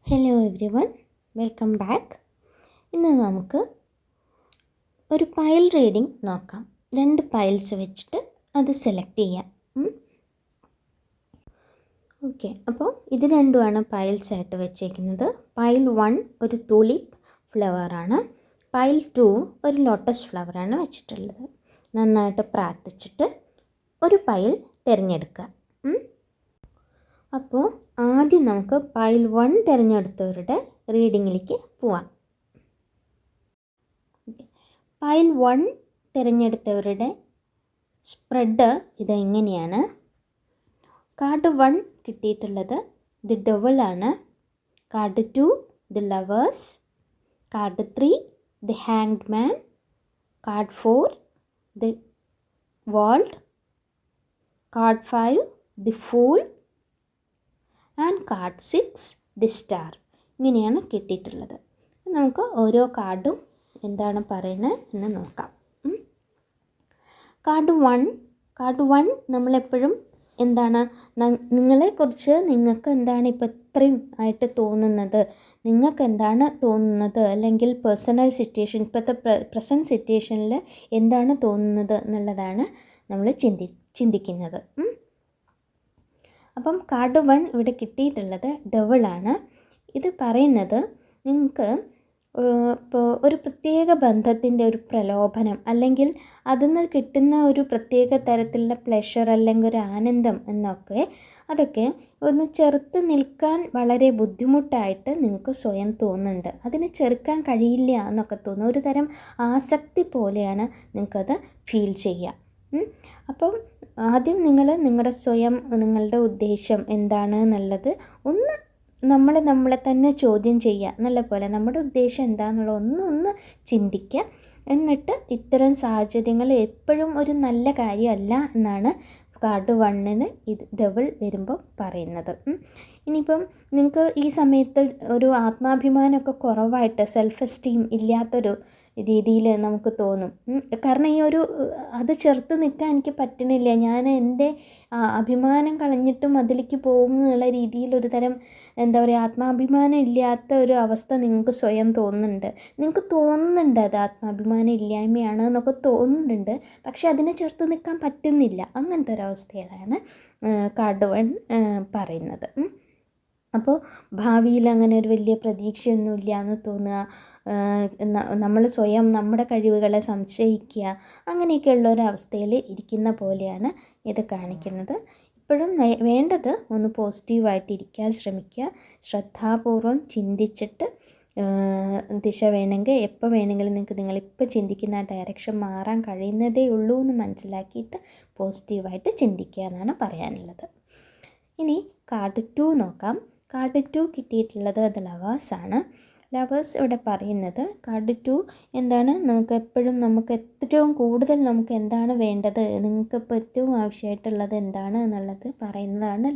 Hello every one, welcome back. ഇന്ന് നമുക്ക് ഒരു പൈൽ റീഡിംഗ് നോക്കാം. 2 പൈൽസ് വെച്ചിട്ട് അത് സെലക്ട് ചെയ്യാം. ഓക്കെ, അപ്പോൾ ഇത് രണ്ടുമാണ് പൈൽസ് ആയിട്ട് വെച്ചേക്കുന്നത്. പൈൽ 1 ഒരു തുലിപ്പ് ഫ്ലവറാണ്, പൈൽ 2 ഒരു ലോട്ടസ് ഫ്ലവറാണ് വെച്ചിട്ടുള്ളത്. നന്നായിട്ട് പ്രാർത്ഥിച്ചിട്ട് ഒരു പൈൽ തിരഞ്ഞെടുക്കുക. അപ്പോൾ ആദ്യം നമുക്ക് പൈൽ 1 തിരഞ്ഞെടുത്തവരുടെ റീഡിങ്ങിലേക്ക് പോവാം. പൈൽ 1 തിരഞ്ഞെടുത്തവരുടെ സ്പ്രെഡ് ഇതെങ്ങനെയാണ്? കാർഡ് 1 കിട്ടിയിട്ടുള്ളത് ദി ഡെവിളാണ്, card 2 the lovers, card 3 the hanged man, card 4 the world, card 5 the fool and card 6 the star. ഇങ്ങനെയാണ് കിട്ടിയിട്ടുള്ളത്. നമുക്ക് ഓരോ കാർഡും എന്താണ് പറയുന്നത് എന്ന് നോക്കാം. കാർഡ് 1 നമ്മളെപ്പോഴും എന്താണ് നിങ്ങളെക്കുറിച്ച് നിങ്ങൾക്ക് എന്താണ് ഇപ്പോൾ ഇത്രയും ആയിട്ട് തോന്നുന്നത്, നിങ്ങൾക്ക് എന്താണ് തോന്നുന്നത്, അല്ലെങ്കിൽ പേഴ്സണൽ സിറ്റുവേഷൻ ഇപ്പോഴത്തെ പ്രസൻറ്റ് സിറ്റുവേഷനിൽ എന്താണ് തോന്നുന്നത് എന്നുള്ളതാണ് നമ്മൾ ചിന്തിക്കുന്നത്. അപ്പം കാർഡ് 1 ഇവിടെ കിട്ടിയിട്ടുള്ളത് ഡെവിളാണ്. ഇത് പറയുന്നത് നിങ്ങൾക്ക് ഇപ്പോൾ ഒരു പ്രത്യേക ബന്ധത്തിൻ്റെ ഒരു പ്രലോഭനം, അല്ലെങ്കിൽ അതിൽ നിന്ന് കിട്ടുന്ന ഒരു പ്രത്യേക തരത്തിലുള്ള പ്ലഷർ അല്ലെങ്കിൽ ഒരു ആനന്ദം എന്നൊക്കെ അതൊക്കെ ഒന്ന് ചെറുത്ത് നിൽക്കാൻ വളരെ ബുദ്ധിമുട്ടായിട്ട് നിങ്ങൾക്ക് സ്വയം തോന്നുന്നുണ്ട്. അതിനെ ചെറുക്കാൻ കഴിയില്ല എന്നൊക്കെ തോന്നുന്നു. ഒരു തരം ആസക്തി പോലെയാണ് നിങ്ങൾക്കത് ഫീൽ ചെയ്യുക. അപ്പം ആദ്യം നിങ്ങളുടെ സ്വയം നിങ്ങളുടെ ഉദ്ദേശം എന്താണ് എന്നുള്ളത് ഒന്ന് നമ്മളെ തന്നെ ചോദ്യം ചെയ്യുക. നല്ല പോലെ നമ്മുടെ ഉദ്ദേശം എന്താണെന്നുള്ളത് ഒന്ന് ചിന്തിക്കുക. എന്നിട്ട് ഇത്തരം സാഹചര്യങ്ങൾ എപ്പോഴും ഒരു നല്ല കാര്യമല്ല എന്നാണ് കാർഡ് 1 ഇത് ഡെവിൾ വരുമ്പോൾ പറയുന്നത്. ഇനിയിപ്പം നിങ്ങൾക്ക് ഈ സമയത്ത് ഒരു ആത്മാഭിമാനമൊക്കെ കുറവായിട്ട് സെൽഫ് എസ്റ്റീം ഇല്ലാത്തൊരു രീതിയിൽ നമുക്ക് തോന്നും. കാരണം അത് ചെറുത്ത് നിൽക്കാൻ എനിക്ക് പറ്റണില്ല, ഞാൻ എൻ്റെ അഭിമാനം കളഞ്ഞിട്ടും അതിലേക്ക് പോകും എന്നുള്ള രീതിയിൽ തരം എന്താ പറയുക, ആത്മാഭിമാനം ഇല്ലാത്ത ഒരു അവസ്ഥ നിങ്ങൾക്ക് സ്വയം തോന്നുന്നുണ്ട്. അത് ആത്മാഭിമാനം ഇല്ലായ്മയാണ് എന്നൊക്കെ തോന്നുന്നുണ്ട്. പക്ഷെ അതിനെ ചെറുത്ത് നിൽക്കാൻ പറ്റുന്നില്ല. അങ്ങനത്തെ ഒരവസ്ഥയിലാണ് കാർഡ് 1 പറയുന്നത്. അപ്പോൾ ഭാവിയിൽ അങ്ങനെ ഒരു വലിയ പ്രതീക്ഷയൊന്നുമില്ല എന്ന് തോന്നുക, നമ്മൾ സ്വയം നമ്മുടെ കഴിവുകളെ സംശയിക്കുക, അങ്ങനെയൊക്കെയുള്ള ഒരവസ്ഥയിൽ ഇരിക്കുന്ന പോലെയാണ് ഇത് കാണിക്കുന്നത്. ഇപ്പോഴും വേണ്ടത് ഒന്ന് പോസിറ്റീവായിട്ട് ഇരിക്കാൻ ശ്രമിക്കുക. ശ്രദ്ധാപൂർവം ചിന്തിച്ചിട്ട് ദിശ വേണമെങ്കിൽ എപ്പോൾ വേണമെങ്കിലും നിങ്ങളിപ്പോൾ ചിന്തിക്കുന്ന ആ ഡയറക്ഷൻ മാറാൻ കഴിയുന്നതേ ഉള്ളൂ എന്ന് മനസ്സിലാക്കിയിട്ട് പോസിറ്റീവായിട്ട് ചിന്തിക്കുക എന്നാണ് പറയാനുള്ളത്. ഇനി കാർഡ് 2 നോക്കാം. കാർഡ് 2 കിട്ടിയിട്ടുള്ളത് അത് ലവേഴ്സാണ്. ലവേഴ്സ് ഇവിടെ പറയുന്നത് കാർഡ് 2 എന്താണ്, നമുക്ക് ഏറ്റവും കൂടുതൽ നമുക്ക് എന്താണ് വേണ്ടത്, നിങ്ങൾക്കിപ്പോൾ ഏറ്റവും ആവശ്യമായിട്ടുള്ളത് എന്താണ് എന്നുള്ളത് പറയുന്നതാണ്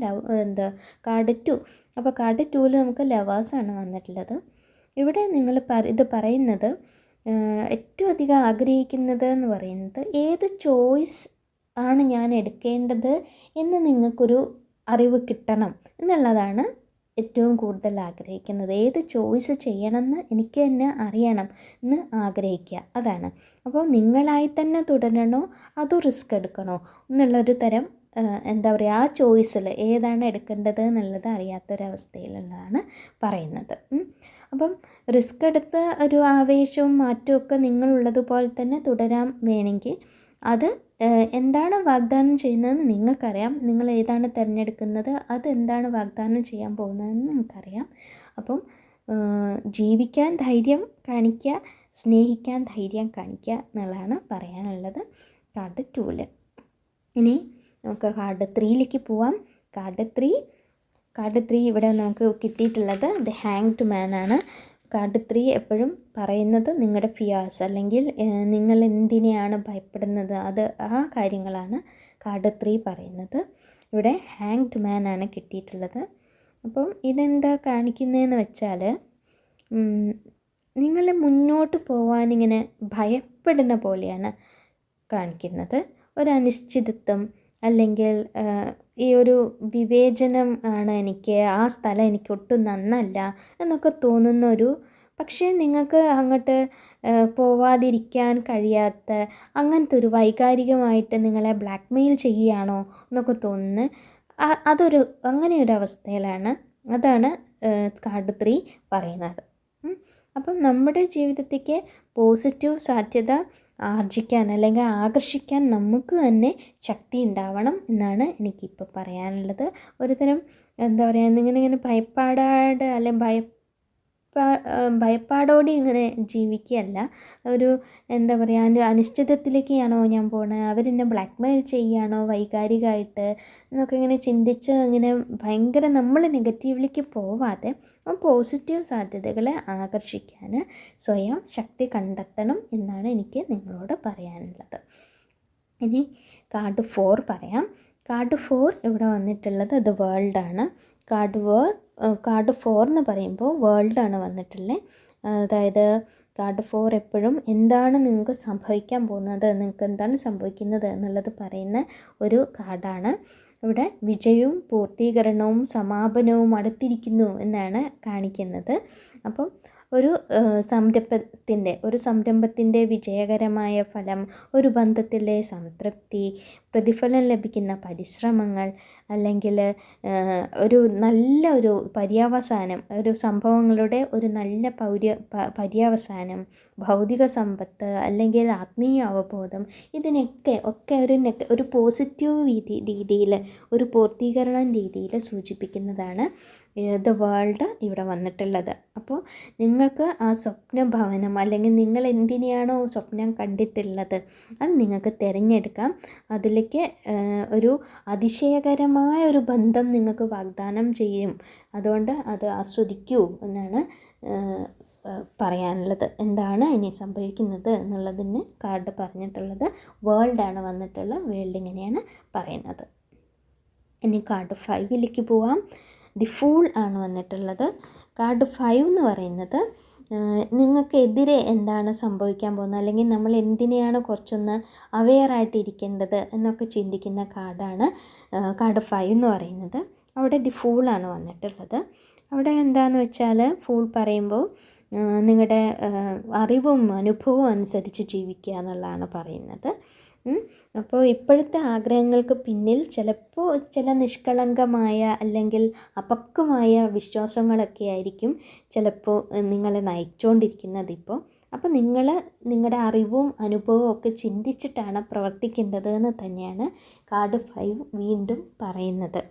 കാർഡ് 2. അപ്പോൾ കാർഡ് 2 നമുക്ക് ലവേഴ്സാണ് വന്നിട്ടുള്ളത്. ഇവിടെ നിങ്ങൾ ഇത് പറയുന്നത് ഏറ്റവും അധികം ആഗ്രഹിക്കുന്നത് എന്ന് പറയുന്നത് ഏത് ചോയ്സ് ആണ് ഞാൻ എടുക്കേണ്ടത് എന്ന് നിങ്ങൾക്കൊരു അറിവ് കിട്ടണം എന്നുള്ളതാണ് ഏറ്റവും കൂടുതൽ ആഗ്രഹിക്കുന്നത്. ഏത് ചോയ്സ് ചെയ്യണമെന്ന് എനിക്ക് തന്നെ അറിയണം എന്ന് ആഗ്രഹിക്കുക, അതാണ്. അപ്പോൾ നിങ്ങളായി തന്നെ തുടരണോ അതോ റിസ്ക് എടുക്കണോ എന്നുള്ളൊരു തരം എന്താ പറയുക, ആ ചോയ്സിൽ ഏതാണ് എടുക്കേണ്ടത് എന്നുള്ളത് അറിയാത്തൊരവസ്ഥയിലുള്ളതാണ് പറയുന്നത്. അപ്പം റിസ്ക് എടുത്ത് ഒരു ആവേശവും മാറ്റമൊക്കെ നിങ്ങളുള്ളതുപോലെ തന്നെ തുടരാൻ വേണമെങ്കിൽ അത് എന്താണ് വാഗ്ദാനം ചെയ്യുന്നതെന്ന് നിങ്ങൾക്കറിയാം. നിങ്ങൾ ഏതാണ് തിരഞ്ഞെടുക്കുന്നത്, അതെന്താണ് വാഗ്ദാനം ചെയ്യാൻ പോകുന്നതെന്ന് നിങ്ങൾക്കറിയാം. അപ്പം ജീവിക്കാൻ ധൈര്യം കാണിക്കുക, സ്നേഹിക്കാൻ ധൈര്യം കാണിക്കുക എന്നുള്ളതാണ് പറയാനുള്ളത് കാർഡ് 2. ഇനി നമുക്ക് കാർഡ് 3ലേക്ക് പോവാം. കാർഡ് 3 ഇവിടെ നമുക്ക് കിട്ടിയിട്ടുള്ളത് ദി ഹാങ്ഡ് മാൻ ആണ്. കാർഡ് 3 എപ്പോഴും പറയുന്നത് നിങ്ങളുടെ ഫിയേഴ്സ്, അല്ലെങ്കിൽ നിങ്ങൾ എന്തിനെയാണ് ഭയപ്പെടുന്നത്, ആ കാര്യങ്ങളാണ് കാർഡ് 3 പറയുന്നത്. ഇവിടെ ഹാങ്ഡ് മാൻ ആണ് കിട്ടിയിട്ടുള്ളത്. അപ്പം ഇതെന്താ കാണിക്കുന്നതെന്ന് വെച്ചാൽ നിങ്ങൾ മുന്നോട്ട് പോകാനിങ്ങനെ ഭയപ്പെടുന്ന പോലെയാണ് കാണിക്കുന്നത്. ഒരു അനിശ്ചിതത്വം, അല്ലെങ്കിൽ ഈ ഒരു വിവേചനം ആണ് എനിക്ക്, ആ സ്ഥലം എനിക്ക് ഒട്ടും നന്നല്ല എന്നൊക്കെ തോന്നുന്നൊരു, പക്ഷേ നിങ്ങൾക്ക് അങ്ങോട്ട് പോവാതിരിക്കാൻ കഴിയാത്ത അങ്ങനത്തെ ഒരു വൈകാരികമായിട്ട് നിങ്ങളെ ബ്ലാക്ക്മെയിൽ ചെയ്യുകയാണോ എന്നൊക്കെ തോന്നുന്നു. അതൊരു അങ്ങനെ ഒരു അവസ്ഥയിലാണ്. അതാണ് കാർഡ് 3 പറയുന്നത്. അപ്പം നമ്മുടെ ജീവിതത്തേക്ക് പോസിറ്റീവ് സാധ്യത ആർജിക്കാൻ അല്ലെങ്കിൽ ആകർഷിക്കാൻ നമുക്ക് തന്നെ ശക്തി ഉണ്ടാവണം എന്നാണ് എനിക്കിപ്പോൾ പറയാനുള്ളത്. ഒരുതരം എന്താ പറയുക, ഇങ്ങനെ ഭയപ്പാടാട് അല്ലെങ്കിൽ ഭയപ്പാടോടെ ഇങ്ങനെ ജീവിക്കുകയല്ല. ഒരു എന്താ പറയുക, അതിൻ്റെ അനിശ്ചിതത്തിലേക്കാണോ ഞാൻ പോണത്, അവരെന്നെ ബ്ലാക്ക്മെയിൽ ചെയ്യുകയാണോ വൈകാരികമായിട്ട് എന്നൊക്കെ ഇങ്ങനെ ചിന്തിച്ച് ഇങ്ങനെ ഭയങ്കര നമ്മൾ നെഗറ്റീവിലേക്ക് പോവാതെ പോസിറ്റീവ് സാധ്യതകളെ ആകർഷിക്കാൻ സ്വയം ശക്തി കണ്ടെത്തണം എന്നാണ് എനിക്ക് നിങ്ങളോട് പറയാനുള്ളത്. ഇനി കാർഡ് 4 പറയാം. കാർഡ് 4 ഇവിടെ വന്നിട്ടുള്ളത് അത് വേൾഡാണ്. കാർഡ് 4 എന്ന് പറയുമ്പോൾ വേൾഡാണ് വന്നിട്ടുള്ളത്. അതായത് കാർഡ് 4 എപ്പോഴും എന്താണ് നിങ്ങൾക്ക് സംഭവിക്കാൻ പോകുന്നത്, നിങ്ങൾക്ക് എന്താണ് സംഭവിക്കുന്നത് എന്നുള്ളത് പറയുന്ന ഒരു കാർഡാണ്. ഇവിടെ വിജയവും പൂർത്തീകരണവും സമാപനവും അടുത്തിരിക്കുന്നു എന്നാണ് കാണിക്കുന്നത്. അപ്പം ഒരു സംരംഭത്തിൻ്റെ വിജയകരമായ ഫലം, ഒരു ബന്ധത്തിലെ സംതൃപ്തി, പ്രതിഫലം ലഭിക്കുന്ന പരിശ്രമങ്ങൾ, അല്ലെങ്കിൽ ഒരു നല്ല ഒരു പര്യവസാനം, ഒരു സംഭവങ്ങളുടെ ഒരു നല്ല പര്യവസാനം, ഭൗതിക സമ്പത്ത് അല്ലെങ്കിൽ ആത്മീയ അവബോധം, ഇതിനൊക്കെ ഒരു പോസിറ്റീവ് രീതിയിൽ, ഒരു പൂർത്തീകരണം രീതിയിൽ സൂചിപ്പിക്കുന്നതാണ് ദ വേൾഡ് ഇവിടെ വന്നിട്ടുള്ളത്. അപ്പോൾ നിങ്ങൾക്ക് ആ സ്വപ്നഭവനം അല്ലെങ്കിൽ നിങ്ങൾ എന്തിനെയാണോ സ്വപ്നം കണ്ടിട്ടുള്ളത് അത് നിങ്ങൾക്ക് തിരഞ്ഞെടുക്കാം. അതിലേക്ക് ഒരു അതിശയകരമായ ഒരു ബന്ധം നിങ്ങൾക്ക് വാഗ്ദാനം ചെയ്യും. അതുകൊണ്ട് അത് ആസ്വദിക്കൂ എന്നാണ് പറയാനുള്ളത്. എന്താണ് ഇനി സംഭവിക്കുന്നത് എന്നുള്ളതിന് കാർഡ് പറഞ്ഞിട്ടുള്ളത് വേൾഡാണ് വന്നിട്ടുള്ളത്. വേൾഡ് ഇങ്ങനെയാണ് പറയുന്നത്. ഇനി കാർഡ് 5ലേക്ക് പോവാം. ദി ഫൂൾ ആണ് വന്നിട്ടുള്ളത്. കാർഡ് 5 എന്ന് പറയുന്നത് നിങ്ങൾക്കെതിരെ എന്താണ് സംഭവിക്കാൻ പോകുന്നത്, അല്ലെങ്കിൽ നമ്മൾ എന്തിനെയാണ് കുറച്ചൊന്ന് അവെയറായിട്ടിരിക്കേണ്ടത് എന്നൊക്കെ ചിന്തിക്കുന്ന കാർഡാണ് കാർഡ് 5 എന്ന് പറയുന്നത്. അവിടെ ദി ഫൂളാണ് വന്നിട്ടുള്ളത്. അവിടെ എന്താണെന്ന് വെച്ചാൽ ഫൂൾ പറയുമ്പോൾ നിങ്ങളുടെ അറിവും അനുഭവവും അനുസരിച്ച് ജീവിക്കുക എന്നുള്ളതാണ് പറയുന്നത്. അപ്പോൾ ഇപ്പോഴത്തെ ആഗ്രഹങ്ങൾക്ക് പിന്നിൽ ചിലപ്പോൾ ചില നിഷ്കളങ്കമായ അല്ലെങ്കിൽ അപക്വമായ വിശ്വാസങ്ങളൊക്കെ ആയിരിക്കും ചിലപ്പോൾ നിങ്ങളെ നയിച്ചുകൊണ്ടിരിക്കുന്നത് ഇപ്പോൾ. അപ്പോൾ നിങ്ങളുടെ അറിവും അനുഭവവും ഒക്കെ ചിന്തിച്ചിട്ടാണ് പ്രവർത്തിക്കേണ്ടത് എന്ന് തന്നെയാണ് കാർഡ് 5 വീണ്ടും പറയുന്നത്.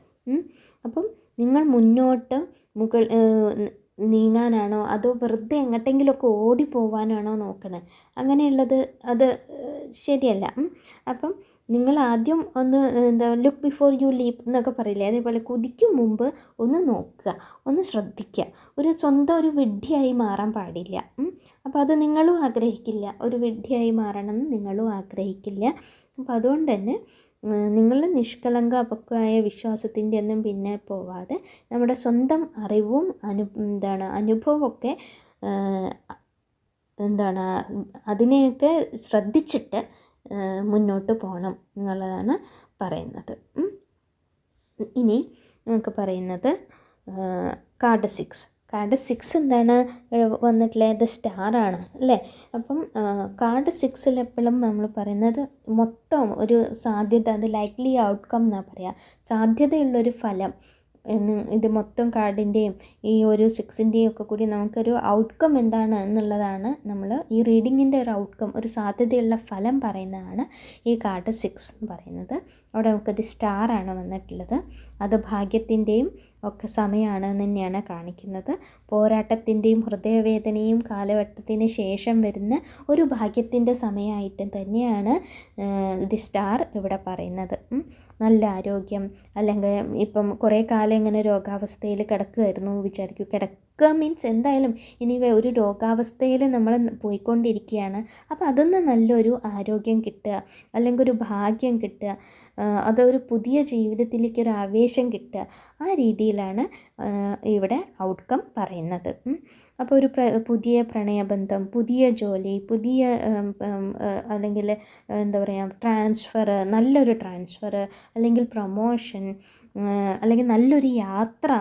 അപ്പം നിങ്ങൾ മുന്നോട്ട് നീങ്ങാനാണോ അതോ വെറുതെ എങ്ങോട്ടെങ്കിലുമൊക്കെ ഓടിപ്പോവാനാണോ നോക്കണേ? അങ്ങനെയുള്ളത് അത് ശരിയല്ല. അപ്പം നിങ്ങൾ ആദ്യം ഒന്ന് ലുക്ക് ബിഫോർ യു ലീപ്പ് എന്നൊക്കെ പറയില്ലേ, അതേപോലെ കുതിക്കും മുമ്പ് ഒന്ന് നോക്കുക, ഒന്ന് ശ്രദ്ധിക്കുക. സ്വന്തം ഒരു വിഡ്ഢിയായി മാറാൻ പാടില്ല. അപ്പോൾ അത് നിങ്ങളും ആഗ്രഹിക്കില്ല, ഒരു വിഡ്ഢിയായി മാറണമെന്ന് നിങ്ങളും ആഗ്രഹിക്കില്ല. അപ്പോൾ അതുകൊണ്ട് തന്നെ നിങ്ങൾ നിഷ്കളങ്ക അപക്വമായ വിശ്വാസത്തിൻ്റെ ഒന്നും പിന്നെ പോവാതെ നമ്മുടെ സ്വന്തം അറിവും അനുഭവമൊക്കെ അതിനെയൊക്കെ ശ്രദ്ധിച്ചിട്ട് മുന്നോട്ട് പോകണം എന്നുള്ളതാണ് പറയുന്നത്. ഇനി നമുക്ക് പറയുന്നത് കാർഡ് 6 എന്താണ് വന്നിട്ടുള്ളത്? ദ സ്റ്റാറാണ് അല്ലേ. അപ്പം കാർഡ് 6ൽ എപ്പോഴും നമ്മൾ പറയുന്നത് മൊത്തം ഒരു സാധ്യത, അത് ലൈക്ലി ഔട്ട്കം എന്നാണ് പറയുക, സാധ്യതയുള്ളൊരു ഫലം. ഇത് മൊത്തം കാർഡിൻ്റെയും ഈ ഒരു 6ൻ്റെയും ഒക്കെ കൂടി നമുക്കൊരു ഔട്ട്കം എന്താണ് എന്നുള്ളതാണ് നമ്മൾ ഈ റീഡിങ്ങിൻ്റെ ഒരു ഔട്ട്കം, ഒരു സാധ്യതയുള്ള ഫലം പറയുന്നതാണ് ഈ കാർഡ് 6 എന്ന് പറയുന്നത്. അവിടെ നമുക്കത് സ്റ്റാറാണ് വന്നിട്ടുള്ളത്. അത് ഭാഗ്യത്തിൻ്റെയും ഒക്കെ സമയമാണ് എന്ന് തന്നെയാണ് കാണിക്കുന്നത്. പോരാട്ടത്തിൻ്റെയും ഹൃദയവേദനയും കാലഘട്ടത്തിന് ശേഷം വരുന്ന ഒരു ഭാഗ്യത്തിൻ്റെ സമയമായിട്ട് തന്നെയാണ് ദി സ്റ്റാർ ഇവിടെ പറയുന്നത്. നല്ല ആരോഗ്യം, അല്ലെങ്കിൽ ഇപ്പം കുറേ കാലം ഇങ്ങനെ രോഗാവസ്ഥയിൽ കിടക്കുമായിരുന്നു വിചാരിക്കും. കിടക്കുക മീൻസ് എന്തായാലും ഇനി ഒരു രോഗാവസ്ഥയിൽ നമ്മൾ പോയിക്കൊണ്ടിരിക്കുകയാണ്. അപ്പോൾ അതിന്ന് നല്ലൊരു ആരോഗ്യം കിട്ടുക, അല്ലെങ്കിൽ ഒരു ഭാഗ്യം കിട്ടുക, അതൊരു പുതിയ ജീവിതത്തിലേക്ക് ഒരു ആവേശം കിട്ടുക, ആ രീതിയിലാണ് ഇവിടെ ഔട്ട്കം പറയുന്നത്. അപ്പോൾ ഒരു പുതിയ പ്രണയബന്ധം, പുതിയ ജോലി, പുതിയ അല്ലെങ്കിൽ എന്താ പറയുക ട്രാൻസ്ഫർ, നല്ലൊരു ട്രാൻസ്ഫർ, അല്ലെങ്കിൽ പ്രൊമോഷൻ, അല്ലെങ്കിൽ നല്ലൊരു യാത്ര,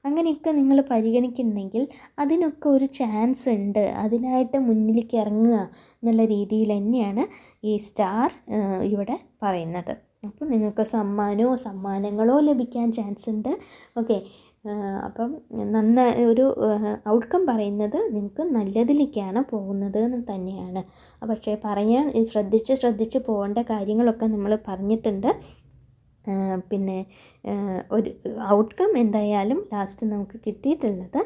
അങ്ങനെയൊക്കെ നിങ്ങൾ പരിഗണിക്കുന്നുണ്ടെങ്കിൽ അതിനൊക്കെ ഒരു ചാൻസ് ഉണ്ട്. അതിനായിട്ട് മുന്നിലേക്ക് ഇറങ്ങുക എന്നുള്ള രീതിയിൽ തന്നെയാണ് ഈ സ്റ്റാർ ഇവിടെ പറയുന്നത്. അപ്പം നിങ്ങൾക്ക് സമ്മാനങ്ങളോ ലഭിക്കാൻ ചാൻസ് ഉണ്ട്. ഓക്കെ, അപ്പം ഒരു ഔട്ട്കം പറയുന്നത് നിങ്ങൾക്ക് നല്ലതിലേക്കാണ് പോകുന്നത് എന്ന് തന്നെയാണ്. പക്ഷേ ശ്രദ്ധിച്ച് പോകേണ്ട കാര്യങ്ങളൊക്കെ നമ്മൾ പറഞ്ഞിട്ടുണ്ട്. പിന്നെ ഒരു ഔട്ട്കം എന്തായാലും ലാസ്റ്റ് നമുക്ക് കിട്ടിയിട്ടുള്ളത്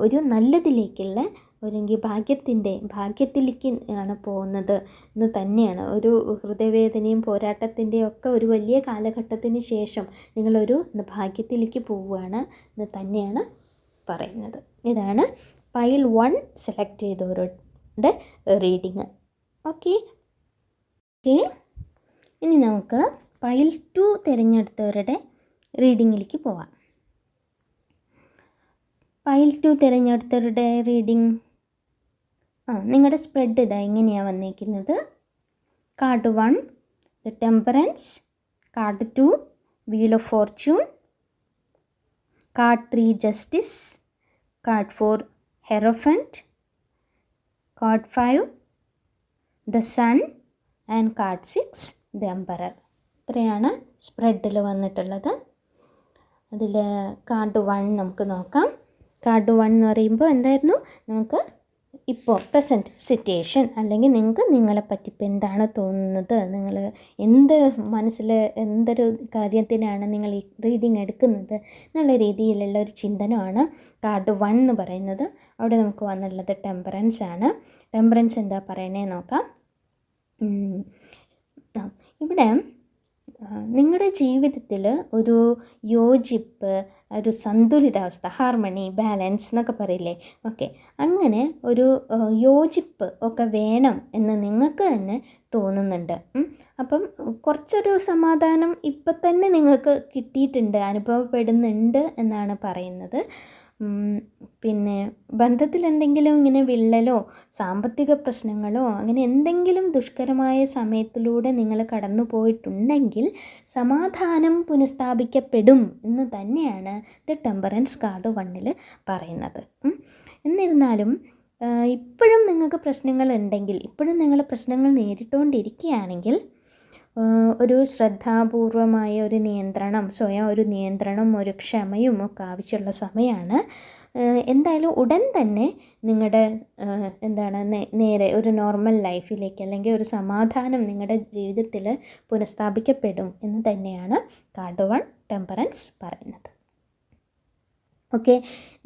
ഒരു നല്ലതിലേക്കുള്ള ഭാഗ്യത്തിലേക്ക് ആണ് പോകുന്നത് എന്ന് തന്നെയാണ്. ഒരു ഹൃദയവേദനയും പോരാട്ടത്തിൻ്റെയും ഒക്കെ ഒരു വലിയ കാലഘട്ടത്തിന് ശേഷം നിങ്ങളൊരു ഭാഗ്യത്തിലേക്ക് പോവുകയാണ് എന്ന് തന്നെയാണ് പറയുന്നത്. ഇതാണ് പൈൽ 1 സെലക്ട് ചെയ്തവരുടെ റീഡിങ്. ഓക്കെ, ഇനി നമുക്ക് പൈൽ 2 തിരഞ്ഞെടുത്തവരുടെ റീഡിങ്ങിലേക്ക് പോവാം. പൈൽ 2 തിരഞ്ഞെടുത്തവരുടെ റീഡിങ് നിങ്ങളുടെ സ്പ്രെഡ് ഇതാ ഇങ്ങനെയാണ് വന്നിരിക്കുന്നത്. Card 1 the temperance, card 2 wheel of fortune, card 3 justice, card 4 hierophant, card 5 the sun and card 6 the emperor. ഇത്രയാണ് സ്പ്രെഡിൽ വന്നിട്ടുള്ളത്. അതിൽ കാർഡ് 1 നമുക്ക് നോക്കാം. കാർഡ് 1 എന്ന് പറയുമ്പോൾ എന്തായിരുന്നു, നമുക്ക് ഇപ്പോൾ പ്രസൻറ്റ് സിറ്റുവേഷൻ, അല്ലെങ്കിൽ നിങ്ങൾക്ക് നിങ്ങളെപ്പറ്റി ഇപ്പോൾ എന്താണ് തോന്നുന്നത്, നിങ്ങൾ മനസ്സിൽ എന്തൊരു കാര്യത്തിനാണ് നിങ്ങൾ ഈ റീഡിങ് എടുക്കുന്നത് എന്നുള്ള രീതിയിലുള്ള ഒരു ചിന്തനമാണ് കാർഡ് 1 എന്ന് പറയുന്നത്. അവിടെ നമുക്ക് വന്നുള്ളത് ടെമ്പറൻസ് ആണ്. ടെമ്പറൻസ് എന്താ പറയണേ നോക്കാം. ഇവിടെ നിങ്ങളുടെ ജീവിതത്തിൽ ഒരു യോജിപ്പ്, ഒരു സന്തുലിതാവസ്ഥ, ഹാർമണി, ബാലൻസ് എന്നൊക്കെ പറയില്ലേ, ഓക്കെ, അങ്ങനെ ഒരു യോജിപ്പ് ഒക്കെ വേണം എന്ന് നിങ്ങൾക്ക് തന്നെ തോന്നുന്നുണ്ട്. അപ്പം കുറച്ചൊരു സമാധാനം ഇപ്പം തന്നെ നിങ്ങൾക്ക് കിട്ടിയിട്ടുണ്ട്, അനുഭവപ്പെടുന്നുണ്ട് എന്നാണ് പറയുന്നത്. പിന്നെ ബന്ധത്തിൽ എന്തെങ്കിലും ഇങ്ങനെ വിള്ളലോ സാമ്പത്തിക പ്രശ്നങ്ങളോ അങ്ങനെ എന്തെങ്കിലും ദുഷ്കരമായ സമയത്തിലൂടെ നിങ്ങൾ കടന്നു പോയിട്ടുണ്ടെങ്കിൽ സമാധാനം പുനഃസ്ഥാപിക്കപ്പെടും എന്ന് തന്നെയാണ് ദ ടെമ്പറൻസ് കാർഡ് 1 പറയുന്നത്. എന്നിരുന്നാലും ഇപ്പോഴും നിങ്ങൾക്ക് പ്രശ്നങ്ങളുണ്ടെങ്കിൽ, ഇപ്പോഴും നിങ്ങൾ പ്രശ്നങ്ങൾ നേരിട്ടുകൊണ്ടിരിക്കുകയാണെങ്കിൽ ഒരു ശ്രദ്ധാപൂർവമായ ഒരു നിയന്ത്രണം, സ്വയം ഒരു നിയന്ത്രണം, ഒരു ക്ഷമയും ഒക്കെ ആവശ്യമുള്ള സമയമാണ്. എന്തായാലും ഉടൻ തന്നെ നിങ്ങളുടെ നേരെ ഒരു നോർമൽ ലൈഫിലേക്ക്, അല്ലെങ്കിൽ ഒരു സമാധാനം നിങ്ങളുടെ ജീവിതത്തിൽ പുനഃസ്ഥാപിക്കപ്പെടും എന്ന് തന്നെയാണ് കാർഡ് 1 ടെമ്പറൻസ് പറയുന്നത്. ഓക്കെ,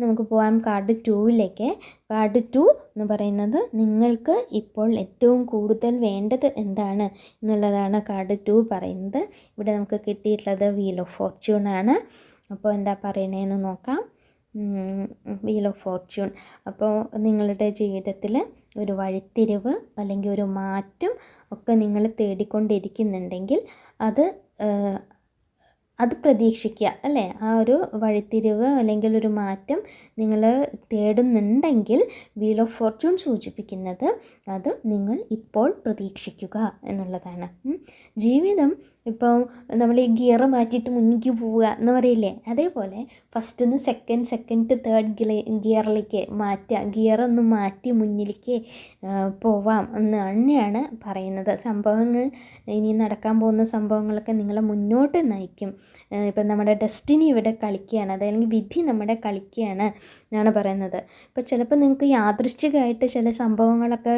നമുക്ക് പോകാം കാർഡ് 2ലേക്ക്. കാർഡ് 2 എന്ന് പറയുന്നത് നിങ്ങൾക്ക് ഇപ്പോൾ ഏറ്റവും കൂടുതൽ വേണ്ടത് എന്താണ് എന്നുള്ളതാണ് കാർഡ് 2 പറയുന്നത്. ഇവിടെ നമുക്ക് കിട്ടിയിട്ടുള്ളത് വീൽ ഓഫ് ഫോർച്യൂൺ ആണ്. അപ്പോൾ എന്താ പറയണതെന്ന് നോക്കാം. വീൽ ഓഫ് ഫോർച്യൂൺ, അപ്പോൾ നിങ്ങളുടെ ജീവിതത്തിൽ ഒരു വഴിത്തിരിവ് അല്ലെങ്കിൽ ഒരു മാറ്റം ഒക്കെ നിങ്ങൾ തേടിക്കൊണ്ടിരിക്കുന്നുണ്ടെങ്കിൽ അത് പ്രതീക്ഷിക്കുക, അല്ലേ? ആ ഒരു വഴിത്തിരിവ് അല്ലെങ്കിൽ ഒരു മാറ്റം നിങ്ങൾ തേടുന്നുണ്ടെങ്കിൽ വീൽ ഓഫ് ഫോർച്യൂൺ സൂചിപ്പിക്കുന്നത് അത് നിങ്ങൾ ഇപ്പോൾ പ്രതീക്ഷിക്കുക എന്നുള്ളതാണ്. ജീവിതം ഇപ്പോൾ നമ്മൾ ഈ ഗിയർ മാറ്റിയിട്ട് മുന്നിലേക്ക് പോവുക എന്ന് പറയില്ലേ, അതേപോലെ ഫസ്റ്റിന്ന് സെക്കൻഡ് തേർഡ് ഗിയറിലേക്ക് മാറ്റുക, ഗിയറൊന്ന് മാറ്റി മുന്നിലേക്ക് പോവാം എന്ന് തന്നെയാണ് പറയുന്നത്. സംഭവങ്ങൾ, ഇനി നടക്കാൻ പോകുന്ന സംഭവങ്ങളൊക്കെ നിങ്ങളെ മുന്നോട്ട് നയിക്കും. ഇപ്പം നമ്മുടെ ഡെസ്റ്റിനി ഇവിടെ കളിക്കുകയാണ്, അതല്ലെങ്കിൽ വിധി നമ്മുടെ കളിക്കുകയാണ് എന്നാണ് പറയുന്നത്. ഇപ്പോൾ ചിലപ്പോൾ നിങ്ങൾക്ക് യാദൃശ്ചികമായിട്ട് ചില സംഭവങ്ങളൊക്കെ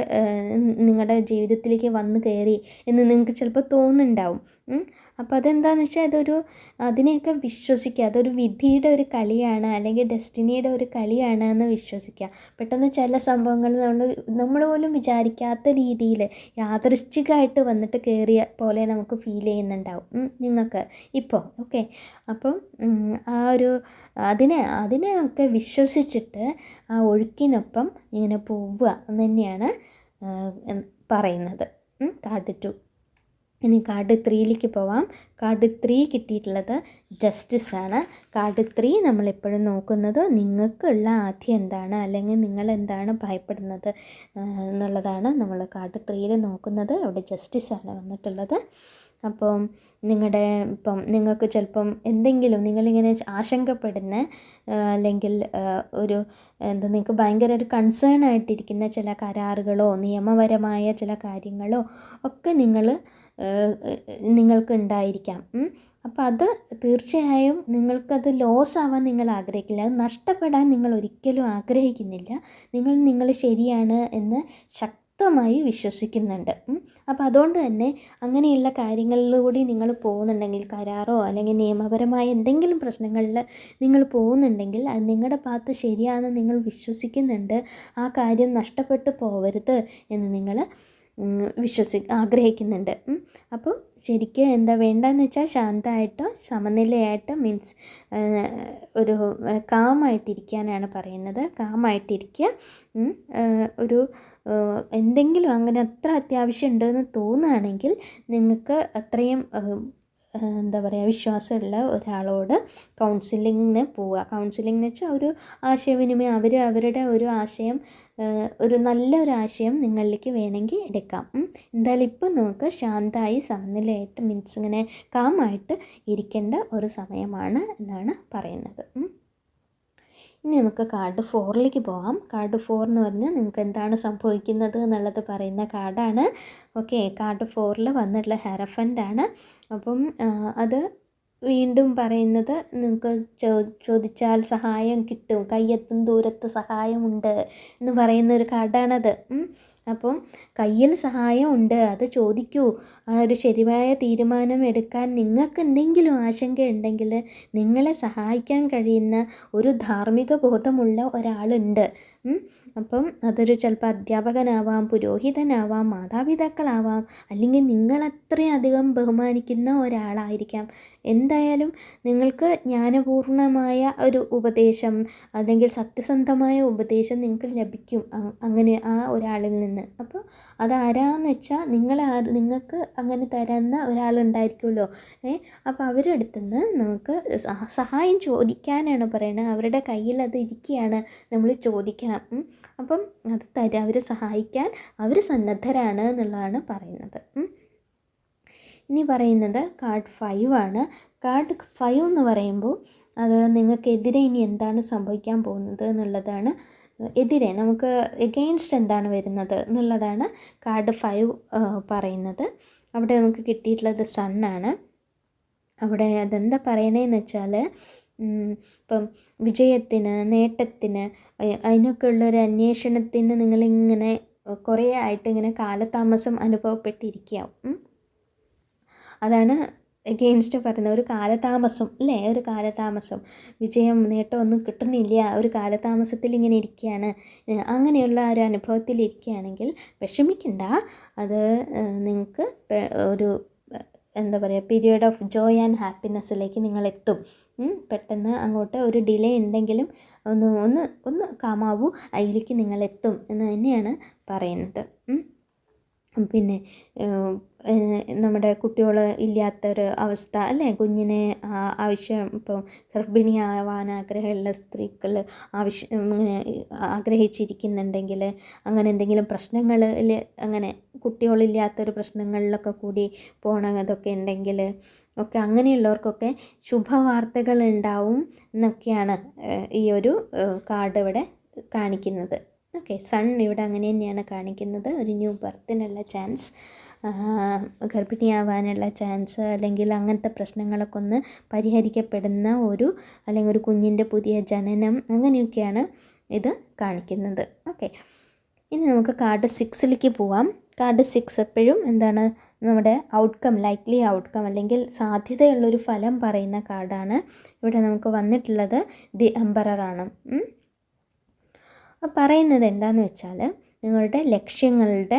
നിങ്ങളുടെ ജീവിതത്തിലേക്ക് വന്നു കയറി എന്ന് നിങ്ങൾക്ക് ചിലപ്പോൾ തോന്നുന്നുണ്ടാവും. അപ്പോൾ അതെന്താണെന്ന് വെച്ചാൽ അതിനെയൊക്കെ വിശ്വസിക്കുക, അതൊരു വിധിയുടെ ഒരു കളിയാണ്, അല്ലെങ്കിൽ ഡെസ്റ്റിനിയുടെ ഒരു കളിയാണ് എന്ന് വിശ്വസിക്കുക. പെട്ടെന്ന് ചില സംഭവങ്ങൾ നമ്മൾ പോലും വിചാരിക്കാത്ത രീതിയിൽ യാദൃശ്ചികമായിട്ട് വന്നിട്ട് കയറിയ പോലെ നമുക്ക് ഫീൽ ചെയ്യുന്നുണ്ടാവും നിങ്ങൾക്ക് ഇപ്പോൾ. ഓക്കെ, അപ്പം അതിനെയൊക്കെ വിശ്വസിച്ചിട്ട് ആ ഒഴുക്കിനൊപ്പം ഇങ്ങനെ പോവുക എന്ന് തന്നെയാണ് പറയുന്നത് കാർഡ് 2. ഇനി കാർഡ് 3ലേക്ക് പോവാം. കാർഡ് 3 കിട്ടിയിട്ടുള്ളത് ജസ്റ്റിസ് ആണ്. കാർഡ് 3 നമ്മളെപ്പോഴും നോക്കുന്നത് നിങ്ങൾക്കുള്ള ആദ്യം എന്താണ്, അല്ലെങ്കിൽ നിങ്ങൾ എന്താണ് ഭയപ്പെടുന്നത് എന്നുള്ളതാണ് നമ്മൾ കാർഡ് 3യിൽ നോക്കുന്നത്. അവിടെ ജസ്റ്റിസ് ആണ് വന്നിട്ടുള്ളത്. അപ്പം ഇപ്പം നിങ്ങൾക്ക് ചിലപ്പം എന്തെങ്കിലും നിങ്ങളിങ്ങനെ ആശങ്കപ്പെടുന്ന അല്ലെങ്കിൽ ഒരു നിങ്ങൾക്ക് ഭയങ്കര ഒരു കൺസേൺ ആയിട്ടിരിക്കുന്ന ചില കരാറുകളോ നിയമപരമായ ചില കാര്യങ്ങളോ ഒക്കെ നിങ്ങൾക്ക് ഉണ്ടായിരിക്കാം. അപ്പോൾ അത് തീർച്ചയായും നിങ്ങൾക്കത് ലോസ് ആവാൻ നിങ്ങൾ ആഗ്രഹിക്കില്ല, അത് നഷ്ടപ്പെടാൻ നിങ്ങൾ ഒരിക്കലും ആഗ്രഹിക്കുന്നില്ല. നിങ്ങൾ ശരിയാണ് എന്ന് ശക്തമായി വിശ്വസിക്കുന്നുണ്ട്. അപ്പോൾ അതുകൊണ്ട് തന്നെ അങ്ങനെയുള്ള കാര്യങ്ങളിലൂടെ നിങ്ങൾ പോകുന്നുണ്ടെങ്കിൽ, കരാറോ അല്ലെങ്കിൽ നിയമപരമായ എന്തെങ്കിലും പ്രശ്നങ്ങളിൽ നിങ്ങൾ പോകുന്നുണ്ടെങ്കിൽ അത് നിങ്ങളുടെ ഭാഗത്ത് ശരിയാണെന്ന് നിങ്ങൾ വിശ്വസിക്കുന്നുണ്ട്. ആ കാര്യം നഷ്ടപ്പെട്ടു പോവരുത് എന്ന് നിങ്ങൾ ആഗ്രഹിക്കുന്നുണ്ട്. അപ്പോൾ ശരിക്കും എന്താ വേണ്ടതെന്ന് വെച്ചാൽ ശാന്തമായിട്ടോ സമനിലയായിട്ടോ മീൻസ് ഒരു കാമായിട്ടിരിക്കാനാണ് പറയുന്നത്. കാമായിട്ടിരിക്കുക. ഒരു എന്തെങ്കിലും അങ്ങനെ അത്ര അത്യാവശ്യം ഉണ്ടെന്ന് തോന്നുകയാണെങ്കിൽ നിങ്ങൾക്ക് അത്രയും എന്താ പറയുക വിശ്വാസമുള്ള ഒരാളോട് കൗൺസിലിങ്ങിന് പോവുക. കൗൺസിലിംഗ് എന്ന് വെച്ചാൽ ഒരു ആശയവിനിമയം, അവരുടെ ഒരു ആശയം, ഒരു നല്ലൊരു ആശയം നിങ്ങളിലേക്ക് വേണമെങ്കിൽ എടുക്കാം. എന്തായാലും ഇപ്പം നമുക്ക് ശാന്തമായി സമനിലയായിട്ട് മീൻസ് ഇങ്ങനെ കാമായിട്ട് ഇരിക്കേണ്ട ഒരു സമയമാണ് എന്നാണ് പറയുന്നത്. ഇനി നമുക്ക് കാർഡ് 4ലേക്ക് പോകാം. കാർഡ് 4 എന്ന് പറഞ്ഞാൽ നിങ്ങൾക്ക് എന്താണ് സംഭവിക്കുന്നത് എന്നുള്ളത് പറയുന്ന കാർഡാണ്. ഓക്കെ, കാർഡ് 4ൽ വന്നിട്ടുള്ള ഹെറഫൻ്റ് ആണ്. അപ്പം അത് വീണ്ടും പറയുന്നത് നിങ്ങൾക്ക് ചോദിച്ചാൽ സഹായം കിട്ടും, കയ്യെത്തും ദൂരത്ത് സഹായമുണ്ട് എന്ന് പറയുന്ന ഒരു കാർഡാണത്. അപ്പം കയ്യിൽ സഹായം ഉണ്ട്, അത് ചോദിക്കൂ. ആ ഒരു ശരിയായ തീരുമാനം എടുക്കാൻ നിങ്ങൾക്ക് എന്തെങ്കിലും ആശങ്ക ഉണ്ടെങ്കിൽ നിങ്ങളെ സഹായിക്കാൻ കഴിയുന്ന ഒരു ധാർമ്മിക ബോധമുള്ള ഒരാളുണ്ട്. അപ്പം അതൊരു ചിലപ്പോൾ അധ്യാപകനാവാം, പുരോഹിതനാവാം, മാതാപിതാക്കളാവാം, അല്ലെങ്കിൽ നിങ്ങളത്രയധികം ബഹുമാനിക്കുന്ന ഒരാളായിരിക്കാം. എന്തായാലും നിങ്ങൾക്ക് ജ്ഞാനപൂർണമായ ഒരു ഉപദേശം അല്ലെങ്കിൽ സത്യസന്ധമായ ഉപദേശം നിങ്ങൾക്ക് ലഭിക്കും അങ്ങനെ ആ ഒരാളിൽ നിന്ന്. അപ്പോൾ അതാരാന്ന് വെച്ചാൽ നിങ്ങൾക്ക് അങ്ങനെ തരുന്ന ഒരാളുണ്ടായിരിക്കുമല്ലോ. അപ്പോൾ അവരുടെ അടുത്ത് നിന്ന് നമുക്ക് സഹായം ചോദിക്കാനാണ് പറയുന്നത്. അവരുടെ കയ്യിൽ അത് ഇരിക്കുകയാണ്, നമ്മൾ ചോദിക്കണം. അപ്പം അത് തരാം, അവർ സഹായിക്കാൻ അവർ സന്നദ്ധരാണ് എന്നുള്ളതാണ് പറയുന്നത്. ഇനി പറയുന്നത് കാർഡ് 5 ആണ്. കാർഡ് 5 എന്ന് പറയുമ്പോൾ അത് നിങ്ങൾക്കെതിരെ ഇനി എന്താണ് സംഭവിക്കാൻ പോകുന്നത് എന്നുള്ളതാണ്. എതിരെ നമുക്ക് എഗെയിൻസ്റ്റ് എന്താണ് വരുന്നത് എന്നുള്ളതാണ് കാർഡ് 5 പറയുന്നത്. അവിടെ നമുക്ക് കിട്ടിയിട്ടുള്ളത് സണ്ണാണ്. അവിടെ അതെന്താ പറയണതെന്ന് വെച്ചാൽ ഇപ്പം വിജയത്തിന്, നേട്ടത്തിന്, അതിനൊക്കെ ഉള്ളൊരു അന്വേഷണത്തിന് നിങ്ങളിങ്ങനെ കുറേ ആയിട്ട് ഇങ്ങനെ കാലതാമസം അനുഭവപ്പെട്ടിരിക്കാം. അതാണ് എഗെയിൻസ്റ്റ് പറയുന്നത്. ഒരു കാലതാമസം അല്ലേ, ഒരു കാലതാമസം, വിജയം നേട്ടമൊന്നും കിട്ടണില്ല, ഒരു കാലതാമസത്തിൽ ഇങ്ങനെ ഇരിക്കുകയാണ്. അങ്ങനെയുള്ള ഒരു അനുഭവത്തിൽ ഇരിക്കുകയാണെങ്കിൽ വിഷമിക്കണ്ട. അത് നിങ്ങൾക്ക് ഒരു എന്താ പറയുക പീരിയഡ് ഓഫ് ജോയ് ആൻഡ് ഹാപ്പിനെസ്സിലേക്ക് നിങ്ങളെത്തും. പെട്ടെന്ന് അങ്ങോട്ട് ഒരു ഡിലേ ഉണ്ടെങ്കിലും ഒന്ന് കാമാവൂ, അതിലേക്ക് നിങ്ങളെത്തും എന്ന് തന്നെയാണ് പറയുന്നത്. പിന്നെ നമ്മുടെ കുട്ടികൾ ഇല്ലാത്തൊരു അവസ്ഥ അല്ലേ, കുഞ്ഞിനെ ആവശ്യം ഇപ്പം ഗർഭിണിയാവാൻ ആഗ്രഹമുള്ള സ്ത്രീകൾ ഇങ്ങനെ ആഗ്രഹിച്ചിരിക്കുന്നുണ്ടെങ്കിൽ, അങ്ങനെ എന്തെങ്കിലും പ്രശ്നങ്ങളിൽ അങ്ങനെ കുട്ടികളില്ലാത്തൊരു പ്രശ്നങ്ങളിലൊക്കെ കൂടി പോകണതൊക്കെ ഉണ്ടെങ്കിൽ ഒക്കെ അങ്ങനെയുള്ളവർക്കൊക്കെ ശുഭവാർത്തകൾ ഉണ്ടാവും എന്നൊക്കെയാണ് ഈ ഒരു കാർഡ് ഇവിടെ കാണിക്കുന്നത്. ഓക്കെ, സൺ ഇവിടെ അങ്ങനെ തന്നെയാണ് കാണിക്കുന്നത്. ഒരു ന്യൂ ബർത്തിനുള്ള ചാൻസ്, ഗർഭിണിയാവാനുള്ള ചാൻസ്, അല്ലെങ്കിൽ അങ്ങനത്തെ പ്രശ്നങ്ങളൊക്കെ ഒന്ന് പരിഹരിക്കപ്പെടുന്ന അല്ലെങ്കിൽ ഒരു കുഞ്ഞിൻ്റെ പുതിയ ജനനം, അങ്ങനെയൊക്കെയാണ് ഇത് കാണിക്കുന്നത്. ഓക്കെ, ഇനി നമുക്ക് കാർഡ് 6ലേക്ക് പോവാം. കാർഡ് 6 എപ്പോഴും എന്താണ്, നമ്മുടെ ഔട്ട്കം, ലൈക്ലി ഔട്ട്കം അല്ലെങ്കിൽ സാധ്യതയുള്ളൊരു ഫലം പറയുന്ന കാർഡാണ്. ഇവിടെ നമുക്ക് വന്നിട്ടുള്ളത് ദി എംപററാണ്. പറയുന്നത് എന്താണെന്ന് വെച്ചാൽ നിങ്ങളുടെ ലക്ഷ്യങ്ങളുടെ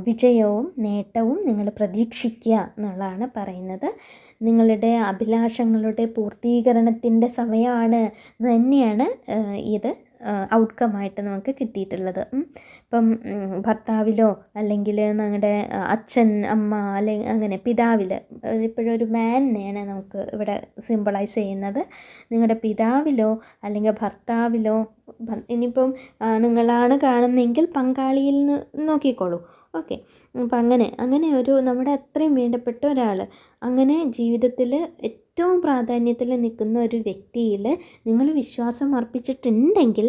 വിജയവും നേട്ടവും നിങ്ങൾ പ്രതീക്ഷിക്കുക എന്നുള്ളതാണ് പറയുന്നത്. നിങ്ങളുടെ അഭിലാഷങ്ങളുടെ പൂർത്തീകരണത്തിൻ്റെ സമയമാണ് എന്ന് തന്നെയാണ് ഇത് ഔട്ട്കമായിട്ട് നമുക്ക് കിട്ടിയിട്ടുള്ളത്. ഇപ്പം ഭർത്താവിലോ അല്ലെങ്കിൽ നമ്മുടെ അച്ഛൻ, അമ്മ, അല്ലെങ്കിൽ അങ്ങനെ പിതാവിൽ, ഇപ്പോഴും ഒരു മാനിനെയാണ് നമുക്ക് ഇവിടെ സിംബലൈസ് ചെയ്യുന്നത്. നിങ്ങളുടെ പിതാവിലോ അല്ലെങ്കിൽ ഭർത്താവിലോ, ഇനിയിപ്പം ആണുങ്ങളാണ് കാണുന്നതെങ്കിൽ പങ്കാളിയിൽ നിന്ന് നോക്കിക്കോളൂ. ഓക്കെ. അപ്പം അങ്ങനെ ഒരു നമ്മുടെ അത്രയും വേണ്ടപ്പെട്ട ഒരാൾ, അങ്ങനെ ജീവിതത്തിൽ ഏറ്റവും പ്രാധാന്യത്തിൽ നിൽക്കുന്ന ഒരു വ്യക്തിയിൽ നിങ്ങൾ വിശ്വാസം അർപ്പിച്ചിട്ടുണ്ടെങ്കിൽ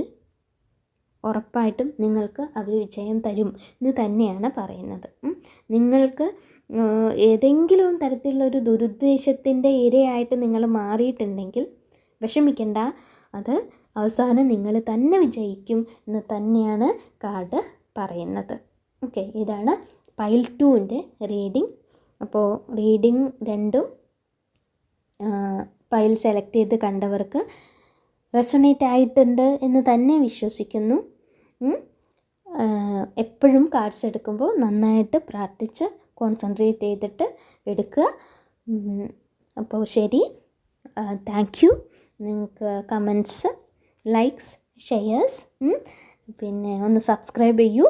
ഉറപ്പായിട്ടും നിങ്ങൾക്ക് അവർ വിജയം തരും എന്ന് തന്നെയാണ് പറയുന്നത്. നിങ്ങൾക്ക് ഏതെങ്കിലും തരത്തിലുള്ള ഒരു ദുരുദ്ദേശത്തിൻ്റെ ഇരയായിട്ട് നിങ്ങൾ മാറിയിട്ടുണ്ടെങ്കിൽ വിഷമിക്കണ്ട, അത് അവസാനം നിങ്ങൾ തന്നെ വിജയിക്കും എന്ന് തന്നെയാണ് കാർഡ് പറയുന്നത്. ഓക്കെ, ഇതാണ് പൈൽ 2ൻ്റെ റീഡിംഗ്. അപ്പോൾ റീഡിംഗ് രണ്ടും പൈൽ സെലക്ട് ചെയ്ത് കണ്ടവർക്ക് റെസൊണേറ്റ് ആയിട്ടുണ്ട് എന്ന് തന്നെ വിശ്വസിക്കുന്നു. എപ്പോഴും കാർഡ്സ് എടുക്കുമ്പോൾ നന്നായിട്ട് പ്രാർത്ഥിച്ച് കോൺസെൻട്രേറ്റ് ചെയ്തിട്ട് എടുക്കുക. അപ്പോൾ ശരി, താങ്ക് യു. നിങ്ങൾക്ക് കമൻറ്റ്സ്, ലൈക്സ്, ഷെയർസ്, പിന്നെ ഒന്ന് സബ്സ്ക്രൈബ് ചെയ്യൂ.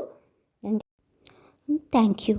Thank you.